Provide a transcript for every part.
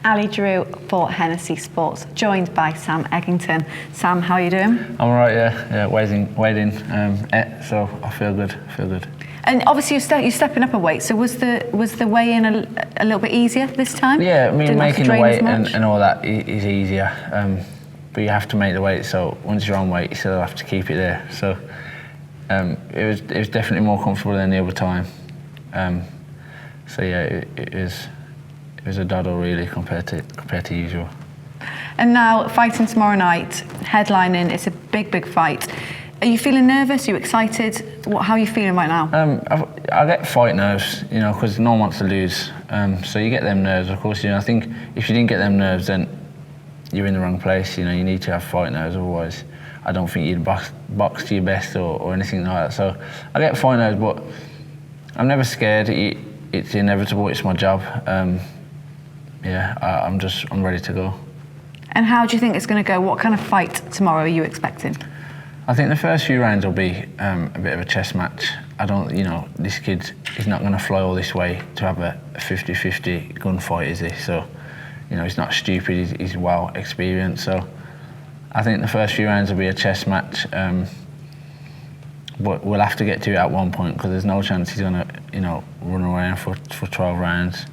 Ali Drew for Hennessy Sports, joined by Sam Eggington. Sam, how are you doing? I'm all right, yeah, wading, so I feel good. And obviously you're stepping up a weight, so was the weigh-in a little bit easier this time? Yeah, I mean, Didn't making the weight and all that is easier, but you have to make the weight, so once you're on weight, you still have to keep it there. So it was definitely more comfortable than the other time. So yeah, it was a doddle really compared to usual. And now fighting tomorrow night, headlining, it's a big fight. Are you feeling nervous? Are you excited? How are you feeling right now? I get fight nerves, because no one wants to lose. So you get them nerves, of course. I think if you didn't get them nerves, then you're in the wrong place. You need to have fight nerves, otherwise I don't think you'd box to your best or anything like that. So I get fight nerves, but I'm never scared. It's inevitable. It's my job. I'm ready to go. And how do you think it's going to go? What kind of fight tomorrow are you expecting? I think the first few rounds will be a bit of a chess match. This kid is not going to fly all this way to have a 50-50 gunfight, is he? So, he's not stupid, he's well experienced. So I think the first few rounds will be a chess match. But we'll have to get to it at one point, because there's no chance he's going to, run around for 12 rounds.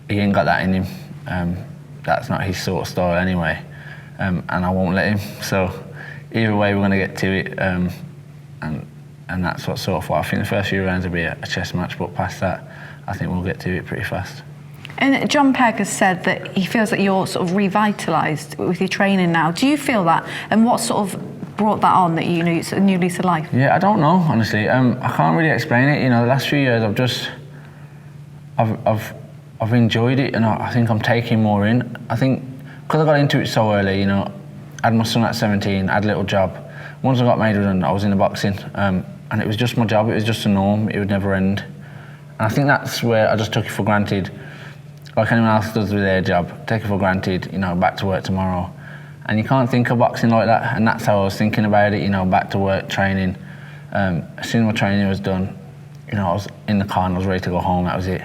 He ain't got that in him. That's not his sort of style anyway, and I won't let him. So either way, we're going to get to it, and that's what sort of what I think the first few rounds will be a chess match, but past that, I think we'll get to it pretty fast. And John Pegg has said that he feels that you're sort of revitalised with your training now. Do you feel that? And what sort of brought that on, that it's a new lease of life? Yeah, I don't know, honestly. I can't really explain it. The last few years I've enjoyed it, and I think I'm taking more in. I think because I got into it so early, I had my son at 17, I had a little job. Once I got made redundant, I was in the boxing, and it was just my job, it was just a norm, it would never end. And I think that's where I just took it for granted, like anyone else does with their job, take it for granted, back to work tomorrow. And you can't think of boxing like that, and that's how I was thinking about it, back to work, training. As soon as my training was done, I was in the car and I was ready to go home, that was it.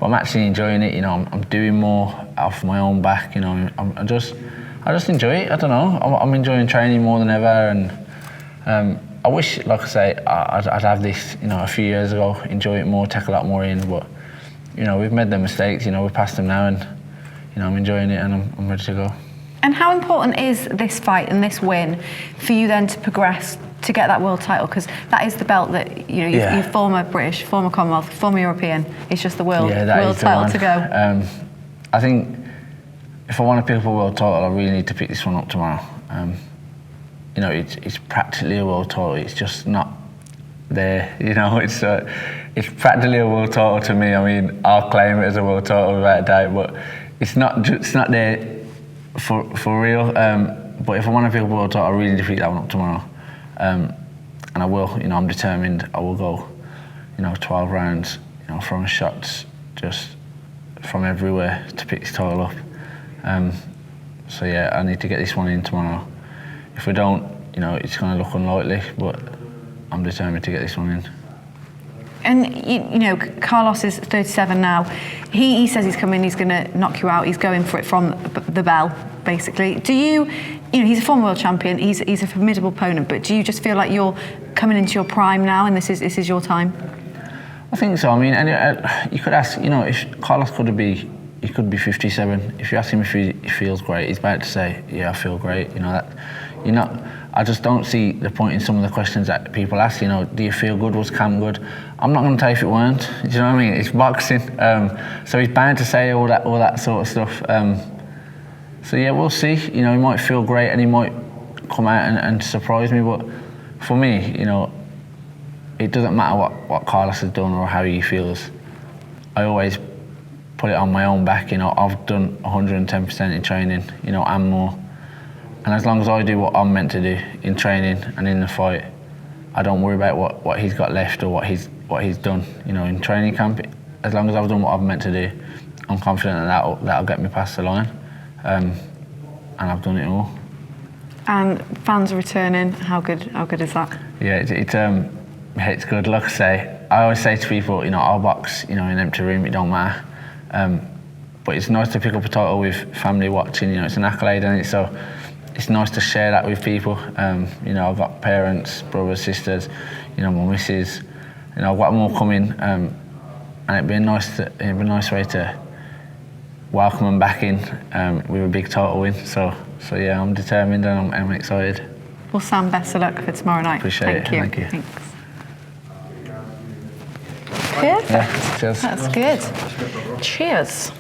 But I'm actually enjoying it, I'm doing more off my own back, I just enjoy it, I don't know, I'm enjoying training more than ever, and I wish, like I say, I'd have this, a few years ago, enjoy it more, take a lot more in, but, we've made the mistakes, we've passed them now, and, I'm enjoying it and I'm ready to go. And how important is this fight and this win for you then to progress to get that world title? Because that is the belt that you're former British, former Commonwealth, former European. It's just the world title to go. I think if I want to pick up a world title, I really need to pick this one up tomorrow. It's practically a world title. It's just not there. It's practically a world title to me. I mean, I'll claim it as a world title without a doubt, but it's not there for real. But if I want to pick up a world title, I really need to pick that one up tomorrow. And I will, I'm determined. I will go, 12 rounds, throwing shots just from everywhere to pick this title up. So yeah, I need to get this one in tomorrow. If we don't, it's going to look unlikely, but I'm determined to get this one in. And Carlos is 37 now. He says he's coming, he's going to knock you out. He's going for it from the bell, basically. Do you? He's a former world champion. He's a formidable opponent. But do you just feel like you're coming into your prime now, and this is your time? I think so. I mean, you could ask. If Carlos could be 57. If you ask him if he feels great, he's about to say, "Yeah, I feel great." I just don't see the point in some of the questions that people ask. Do you feel good? Was camp good? I'm not going to tell you if it weren't. Do you know what I mean? It's boxing, so he's bound to say all that sort of stuff. So yeah, we'll see. He might feel great and he might come out and surprise me. But for me, it doesn't matter what Carlos has done or how he feels. I always put it on my own back. I've done 110% in training, and more. And as long as I do what I'm meant to do in training and in the fight, I don't worry about what he's got left or what he's done. In training camp, as long as I've done what I'm meant to do, I'm confident that'll get me past the line. And I've done it all. And fans are returning. How good is that? Yeah, it's good. Like I always say to people, I'll box, in an empty room. It don't matter. but it's nice to pick up a title with family watching. You know, it's an accolade, and so it's nice to share that with people. You know, I've got parents, brothers, sisters. You know, my missus. You know, I've got more coming, and it'd be a nice way to welcome them back in with a big title win. So yeah, I'm determined and I'm excited. Well, Sam, best of luck for tomorrow night. Appreciate it. Thank you. Thanks. Perfect. Yeah, cheers. That's good. Cheers.